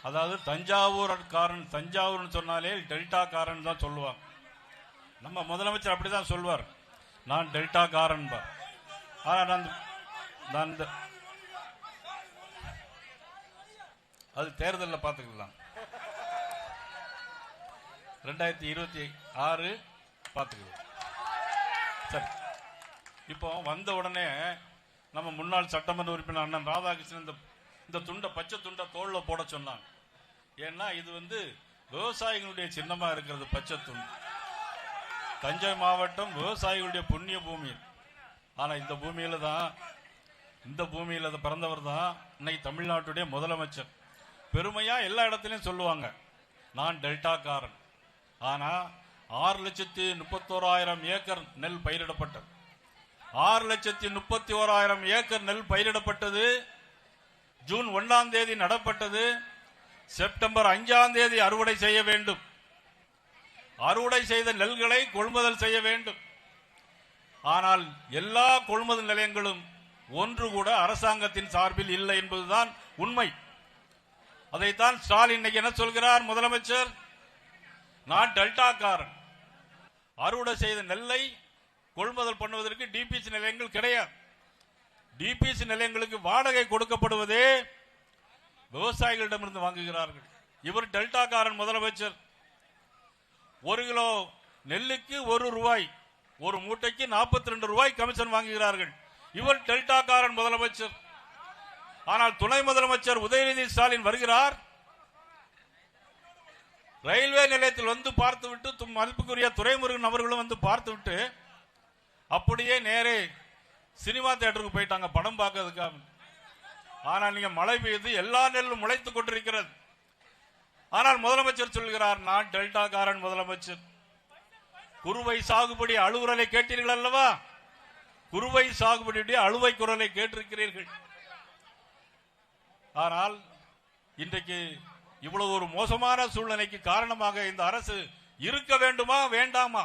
அதாவது தஞ்சாவூர்னு சொன்னாலே டெல்டா காரன் தான் சொல்லுவாங்க. நம்ம முதலமைச்சர் அப்படிதான் சொல்வார், நான் டெல்டா காரன். அது தேர்தலில் பார்த்துக்கலாம், 2026 பார்த்துக்கலாம். சரி, இப்போ வந்த உடனே நம்ம முன்னாள் சட்டமன்ற உறுப்பினர் அண்ணன் ராதாகிருஷ்ணன் இந்த பச்சை துண்டை தோல்ல போட சொன்னாங்க. ஏன்னா இது விவசாயிகளுடைய சின்னமா இருக்கிறது பச்சை துண்டு. தஞ்சை மாவட்டம் விவசாயிகளுடைய புண்ணிய பூமி. ஆனா இந்த பூமியில பிறந்தவர் தான் இன்னைக்கு தமிழ்நாட்டுடைய முதலமைச்சர். பெருமையா எல்லா இடத்திலையும் சொல்லுவாங்க, நான் டெல்டா காரன். ஆனா 6,31,000 ஏக்கர் நெல் பயிரிடப்பட்டது. 6,31,000 ஏக்கர் நெல் பயிரிடப்பட்டது. ஜூன் 1ஆம் தேதி நடப்பட்டது. செப்டம்பர் 5ஆம் தேதி அறுவடை செய்ய வேண்டும். அறுவடை செய்த நெல்களை கொள்முதல் செய்ய வேண்டும். ஆனால் எல்லா கொள்முதல் நிலையங்களும் ஒன்று கூட அரசாங்கத்தின் சார்பில் இல்லை என்பதுதான் உண்மை. அதைத்தான் ஸ்டாலின் இன்னைக்கு என்ன சொல்கிறார் முதலமைச்சர், நான் டெல்டாக்காரன். அறுவடை செய்த நெல்லை கொள்முதல் பண்ணுவதற்கு டிபிசி நிலையங்கள் கிடையாது. டிபிசி நிலையங்களுக்கு வாடகை கொடுக்கப்படுவதே விவசாயிகளிடமிருந்து வாங்குகிறார்கள். இவர் டெல்டாக்காரன் முதலமைச்சர். 1 கிலோ நெல்லுக்கு 1 ரூபாய், ஒரு மூட்டைக்கு 42 ரூபாய் கமிஷன் வாங்குகிறார்கள். இவர் டெல்டாக்காரன் முதலமைச்சர். ஆனால் துணை முதலமைச்சர் உதயநிதி ஸ்டாலின் வருகிறார், ரயில்வே நிலையத்தில் வந்து பார்த்துவிட்டு, மதிப்புக்குரிய துரைமுருகன் அவர்களும் வந்து பார்த்துவிட்டு அப்படியே நேரே சினிமா தியேட்டருக்கு போயிட்டாங்க படம் பார்க்கறதுக்காக. ஆனால் நீங்க மழை பெய்து எல்லா நெல்லும் முளைத்துக் கொண்டிருக்கிறது. ஆனால் முதலமைச்சர் சொல்கிறார், நான் டெல்டாக்காரன் முதலமைச்சர். குறுவை சாகுபடி அழுகுரலை கேட்டீர்கள் அல்லவா? குறுவை சாகுபடியுடைய அழுவை குரலை கேட்டிருக்கிறீர்கள். ஆனால் இன்றைக்கு இவ்வளவு ஒரு மோசமான சூழ்நிலைக்கு காரணமாக இந்த அரசு இருக்க வேண்டுமா வேண்டாமா?